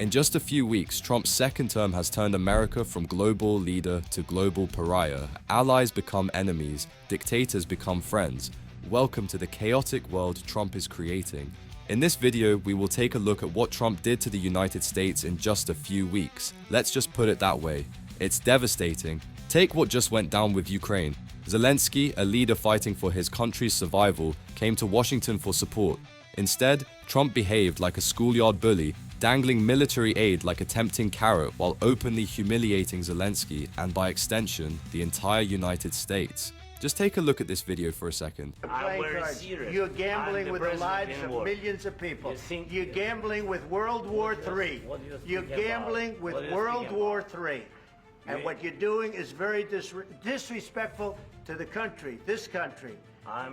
In just a few weeks, Trump's second term has turned America from global leader to global pariah. Allies become enemies, dictators become friends. Welcome to the chaotic world Trump is creating. In this video, we will take a look at what Trump did to the United States in just a few weeks. Let's just put it that way. It's devastating. Take what just went down with Ukraine. Zelensky, a leader fighting for his country's survival, came to Washington for support. Instead, Trump behaved like a schoolyard bully, dangling military aid like a tempting carrot while openly humiliating Zelensky and, by extension, the entire United States. Just take a look at this video for a second. You're gambling with the lives of millions of people. You're gambling with World War III. You're gambling with World War III. And what you're doing is very disrespectful to the country, this country.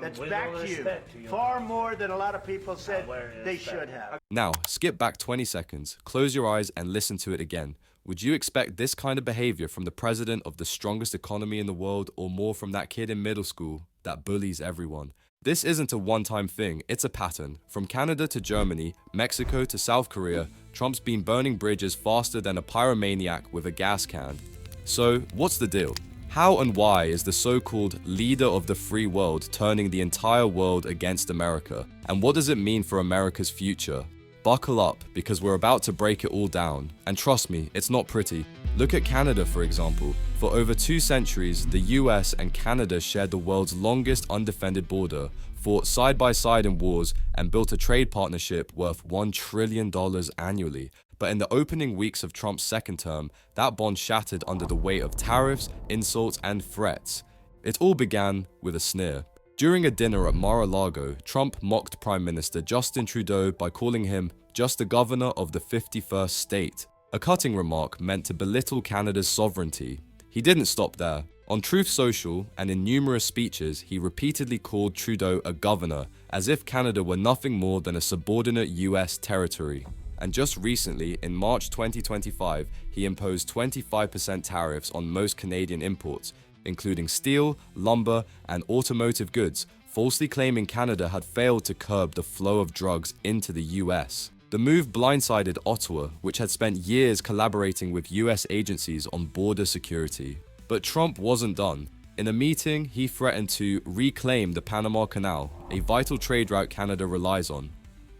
That's back to you. Far more than a lot of people said they should have. Now, skip back 20 seconds, close your eyes and listen to it again. Would you expect this kind of behavior from the president of the strongest economy in the world, or more from that kid in middle school that bullies everyone? This isn't a one-time thing, it's a pattern. From Canada to Germany, Mexico to South Korea, Trump's been burning bridges faster than a pyromaniac with a gas can. So, what's the deal? How and why is the so-called leader of the free world turning the entire world against America? And what does it mean for America's future? Buckle up, because we're about to break it all down. And trust me, it's not pretty. Look at Canada, for example. For over 2 centuries, the US and Canada shared the world's longest undefended border, fought side by side in wars, and built a trade partnership worth $1 trillion annually. But in the opening weeks of Trump's second term, that bond shattered under the weight of tariffs, insults, and threats. It all began with a sneer. During a dinner at Mar-a-Lago, Trump mocked Prime Minister Justin Trudeau by calling him just the governor of the 51st state, a cutting remark meant to belittle Canada's sovereignty. He didn't stop there. On Truth Social and in numerous speeches, he repeatedly called Trudeau a governor, as if Canada were nothing more than a subordinate US territory. And just recently, in March 2025, he imposed 25% tariffs on most Canadian imports, including steel, lumber, and automotive goods, falsely claiming Canada had failed to curb the flow of drugs into the US. The move blindsided Ottawa, which had spent years collaborating with US agencies on border security. But Trump wasn't done. In a meeting, he threatened to reclaim the Panama Canal, a vital trade route Canada relies on.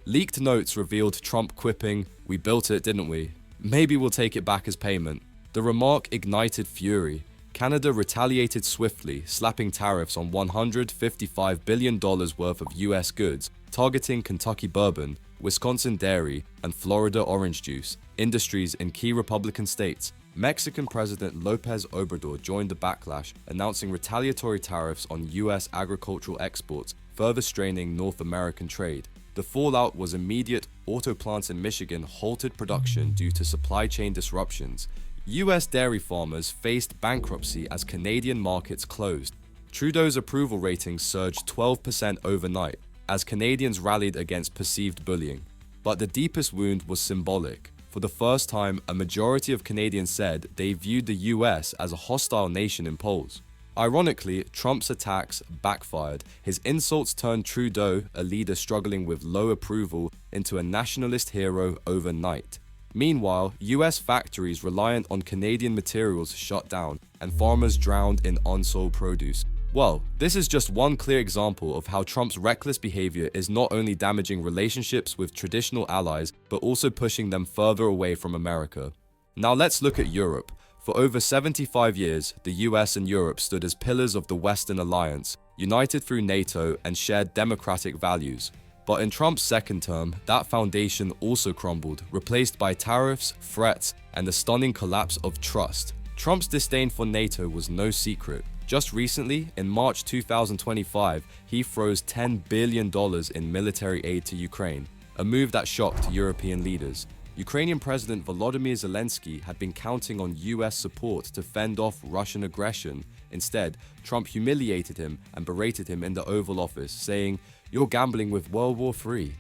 Leaked notes revealed Trump quipping, "We built it, didn't we? Maybe we'll take it back as payment." The remark ignited fury. Canada retaliated swiftly, slapping tariffs on $155 billion worth of US goods, targeting Kentucky bourbon, Wisconsin dairy, and Florida orange juice, industries in key Republican states. Mexican President Lopez Obrador joined the backlash, announcing retaliatory tariffs on US agricultural exports, further straining North American trade. The fallout was immediate. Auto plants in Michigan halted production due to supply chain disruptions. US dairy farmers faced bankruptcy as Canadian markets closed. Trudeau's approval ratings surged 12% overnight as Canadians rallied against perceived bullying. But the deepest wound was symbolic. For the first time, a majority of Canadians said they viewed the US as a hostile nation in polls. Ironically, Trump's attacks backfired. His insults turned Trudeau, a leader struggling with low approval, into a nationalist hero overnight. Meanwhile, US factories reliant on Canadian materials shut down, and farmers drowned in unsold produce. Well, this is just one clear example of how Trump's reckless behavior is not only damaging relationships with traditional allies, but also pushing them further away from America. Now let's look at Europe. For over 75 years, the US and Europe stood as pillars of the Western alliance, united through NATO and shared democratic values. But in Trump's second term, that foundation also crumbled, replaced by tariffs, threats, and the stunning collapse of trust. Trump's disdain for NATO was no secret. Just recently, in March 2025, he froze $10 billion in military aid to Ukraine, a move that shocked European leaders. Ukrainian President Volodymyr Zelensky had been counting on US support to fend off Russian aggression. Instead, Trump humiliated him and berated him in the Oval Office, saying, "You're gambling with World War III."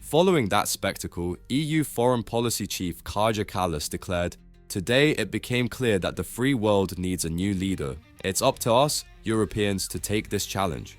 Following that spectacle, EU Foreign Policy Chief Kaja Kallas declared, "Today it became clear that the free world needs a new leader. It's up to us, Europeans, to take this challenge."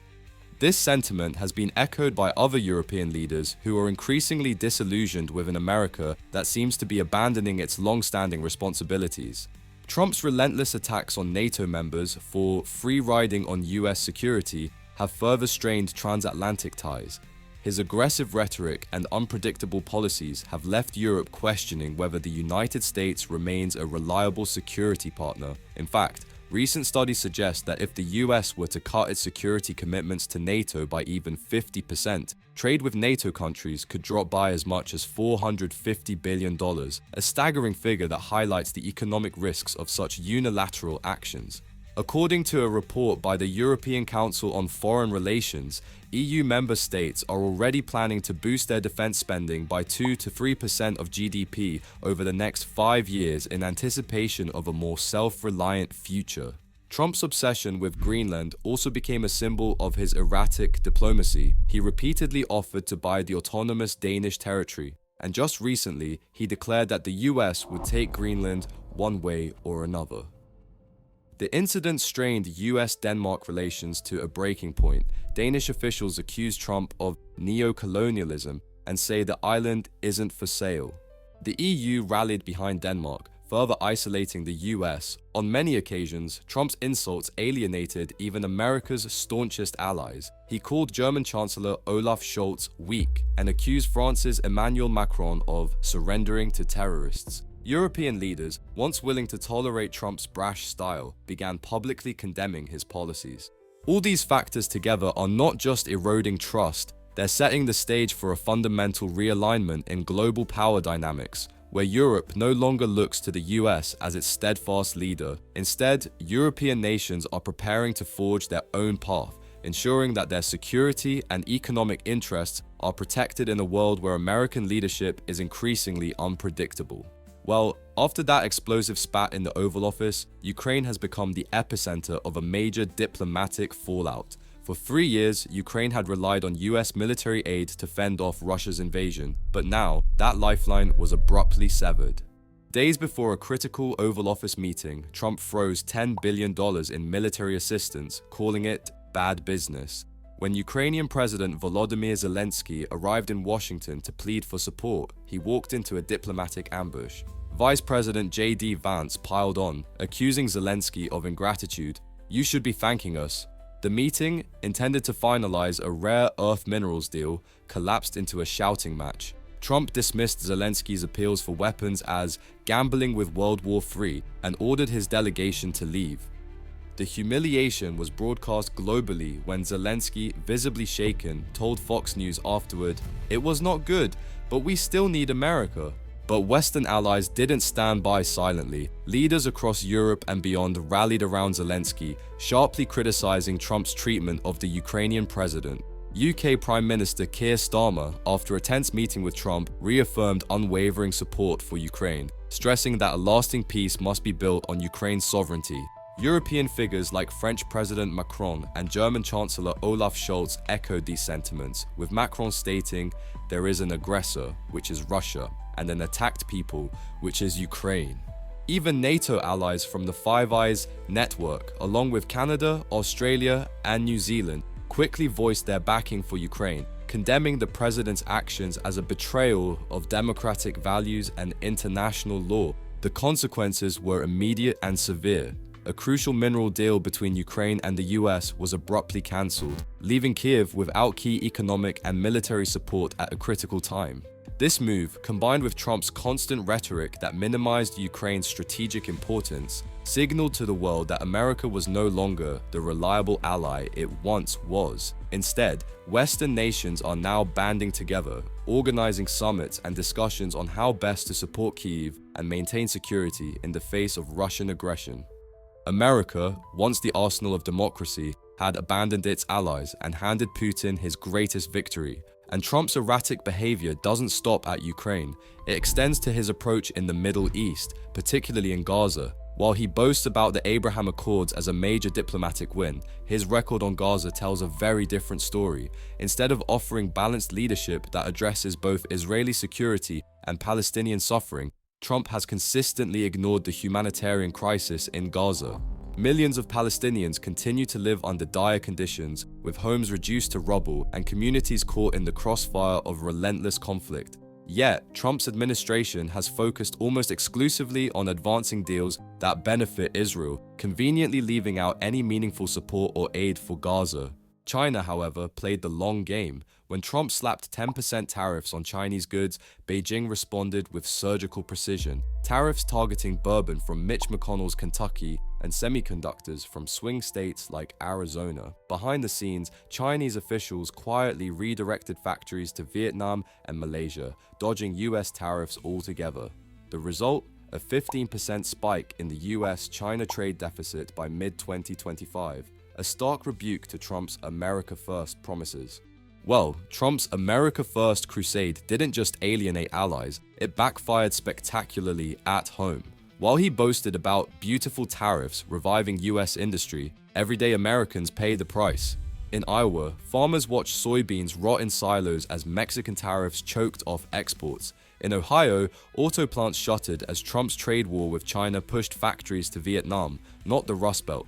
This sentiment has been echoed by other European leaders who are increasingly disillusioned with an America that seems to be abandoning its long-standing responsibilities. Trump's relentless attacks on NATO members for free-riding on US security have further strained transatlantic ties. His aggressive rhetoric and unpredictable policies have left Europe questioning whether the United States remains a reliable security partner. In fact, recent studies suggest that if the US were to cut its security commitments to NATO by even 50%, trade with NATO countries could drop by as much as $450 billion, a staggering figure that highlights the economic risks of such unilateral actions. According to a report by the European Council on Foreign Relations, EU member states are already planning to boost their defense spending by 2 to 3% of GDP over the next 5 years in anticipation of a more self-reliant future. Trump's obsession with Greenland also became a symbol of his erratic diplomacy. He repeatedly offered to buy the autonomous Danish territory, and just recently, he declared that the US would take Greenland one way or another. The incident strained US-Denmark relations to a breaking point. Danish officials accused Trump of neo-colonialism and say the island isn't for sale. The EU rallied behind Denmark, further isolating the US. On many occasions, Trump's insults alienated even America's staunchest allies. He called German Chancellor Olaf Scholz weak and accused France's Emmanuel Macron of surrendering to terrorists. European leaders, once willing to tolerate Trump's brash style, began publicly condemning his policies. All these factors together are not just eroding trust, they're setting the stage for a fundamental realignment in global power dynamics, where Europe no longer looks to the US as its steadfast leader. Instead, European nations are preparing to forge their own path, ensuring that their security and economic interests are protected in a world where American leadership is increasingly unpredictable. Well, after that explosive spat in the Oval Office, Ukraine has become the epicenter of a major diplomatic fallout. For 3 years, Ukraine had relied on US military aid to fend off Russia's invasion, but now that lifeline was abruptly severed. Days before a critical Oval Office meeting, Trump froze $10 billion in military assistance, calling it bad business. When Ukrainian President Volodymyr Zelensky arrived in Washington to plead for support, he walked into a diplomatic ambush. Vice President J.D. Vance piled on, accusing Zelensky of ingratitude. "You should be thanking us." The meeting, intended to finalize a rare earth minerals deal, collapsed into a shouting match. Trump dismissed Zelensky's appeals for weapons as gambling with World War III and ordered his delegation to leave. The humiliation was broadcast globally when Zelensky, visibly shaken, told Fox News afterward, "It was not good, but we still need America." But Western allies didn't stand by silently. Leaders across Europe and beyond rallied around Zelensky, sharply criticizing Trump's treatment of the Ukrainian president. UK Prime Minister Keir Starmer, after a tense meeting with Trump, reaffirmed unwavering support for Ukraine, stressing that a lasting peace must be built on Ukraine's sovereignty. European figures like French President Macron and German Chancellor Olaf Scholz echoed these sentiments, with Macron stating, "There is an aggressor, which is Russia, and an attacked people, which is Ukraine." Even NATO allies from the Five Eyes network, along with Canada, Australia, and New Zealand, quickly voiced their backing for Ukraine, condemning the president's actions as a betrayal of democratic values and international law. The consequences were immediate and severe. A crucial mineral deal between Ukraine and the US was abruptly cancelled, leaving Kiev without key economic and military support at a critical time. This move, combined with Trump's constant rhetoric that minimized Ukraine's strategic importance, signaled to the world that America was no longer the reliable ally it once was. Instead, Western nations are now banding together, organizing summits and discussions on how best to support Kyiv and maintain security in the face of Russian aggression. America, once the arsenal of democracy, had abandoned its allies and handed Putin his greatest victory. And Trump's erratic behavior doesn't stop at Ukraine. It extends to his approach in the Middle East, particularly in Gaza. While he boasts about the Abraham Accords as a major diplomatic win, his record on Gaza tells a very different story. Instead of offering balanced leadership that addresses both Israeli security and Palestinian suffering, Trump has consistently ignored the humanitarian crisis in Gaza. millions of Palestinians continue to live under dire conditions, with homes reduced to rubble and communities caught in the crossfire of relentless conflict. Yet, Trump's administration has focused almost exclusively on advancing deals that benefit Israel, conveniently leaving out any meaningful support or aid for Gaza. China, however, played the long game. When Trump slapped 10% tariffs on Chinese goods, Beijing responded with surgical precision. Tariffs targeting bourbon from Mitch McConnell's Kentucky and semiconductors from swing states like Arizona. Behind the scenes, Chinese officials quietly redirected factories to Vietnam and Malaysia, dodging US tariffs altogether. The result? A 15% spike in the US-China trade deficit by mid-2025. A stark rebuke to Trump's America First promises. Well, Trump's America First crusade didn't just alienate allies, it backfired spectacularly at home. While he boasted about beautiful tariffs reviving US industry, everyday Americans pay the price. In Iowa, farmers watched soybeans rot in silos as Mexican tariffs choked off exports. In Ohio, auto plants shuttered as Trump's trade war with China pushed factories to Vietnam, not the Rust Belt.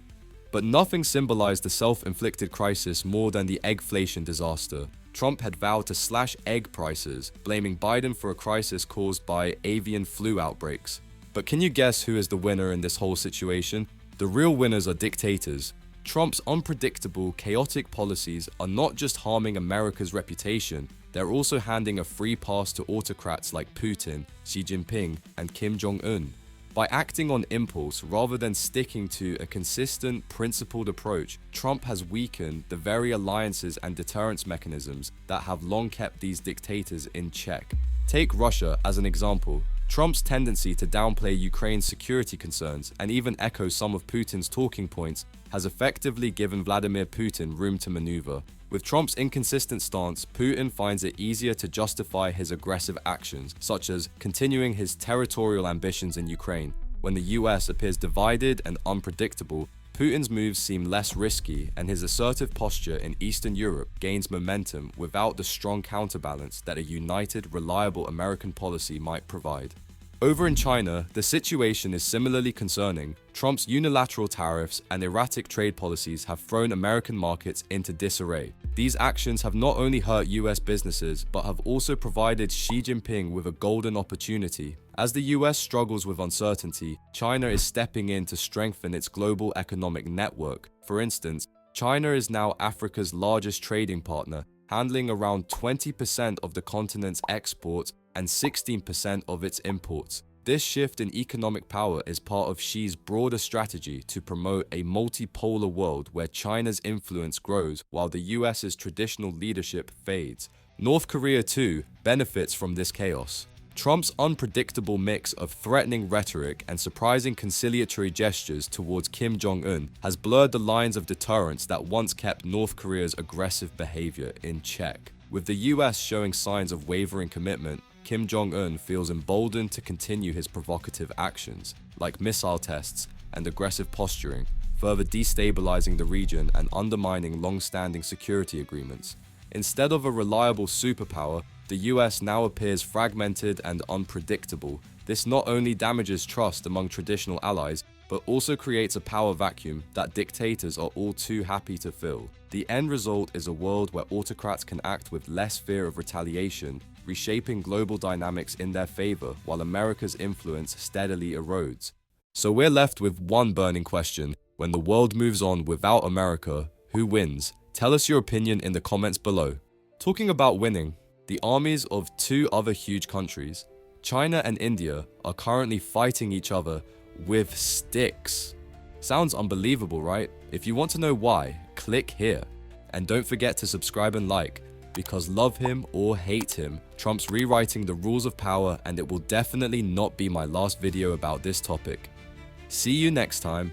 But nothing symbolized the self-inflicted crisis more than the eggflation disaster. Trump had vowed to slash egg prices, blaming Biden for a crisis caused by avian flu outbreaks. But can you guess who is the winner in this whole situation? The real winners are dictators. Trump's unpredictable, chaotic policies are not just harming America's reputation, they're also handing a free pass to autocrats like Putin, Xi Jinping, and Kim Jong-un. By acting on impulse rather than sticking to a consistent, principled approach, Trump has weakened the very alliances and deterrence mechanisms that have long kept these dictators in check. Take Russia as an example. Trump's tendency to downplay Ukraine's security concerns and even echo some of Putin's talking points has effectively given Vladimir Putin room to maneuver. With Trump's inconsistent stance, Putin finds it easier to justify his aggressive actions, such as continuing his territorial ambitions in Ukraine. When the US appears divided and unpredictable, Putin's moves seem less risky, and his assertive posture in Eastern Europe gains momentum without the strong counterbalance that a united, reliable American policy might provide. Over in China, the situation is similarly concerning. Trump's unilateral tariffs and erratic trade policies have thrown American markets into disarray. These actions have not only hurt US businesses, but have also provided Xi Jinping with a golden opportunity. As the US struggles with uncertainty, China is stepping in to strengthen its global economic network. For instance, China is now Africa's largest trading partner, handling around 20% of the continent's exports and 16% of its imports. This shift in economic power is part of Xi's broader strategy to promote a multipolar world where China's influence grows while the US's traditional leadership fades. North Korea, too, benefits from this chaos. Trump's unpredictable mix of threatening rhetoric and surprising conciliatory gestures towards Kim Jong-un has blurred the lines of deterrence that once kept North Korea's aggressive behavior in check. With the US showing signs of wavering commitment, Kim Jong-un feels emboldened to continue his provocative actions, like missile tests and aggressive posturing, further destabilizing the region and undermining long-standing security agreements. Instead of a reliable superpower, the US now appears fragmented and unpredictable. This not only damages trust among traditional allies, but also creates a power vacuum that dictators are all too happy to fill. The end result is a world where autocrats can act with less fear of retaliation, reshaping global dynamics in their favor while America's influence steadily erodes. So we're left with one burning question: when the world moves on without America, who wins? Tell us your opinion in the comments below. Talking about winning, the armies of two other huge countries, China and India, are currently fighting each other with sticks. Sounds unbelievable, right? If you want to know why, click here. And don't forget to subscribe and like, because love him or hate him, Trump's rewriting the rules of power, and it will definitely not be my last video about this topic. See you next time.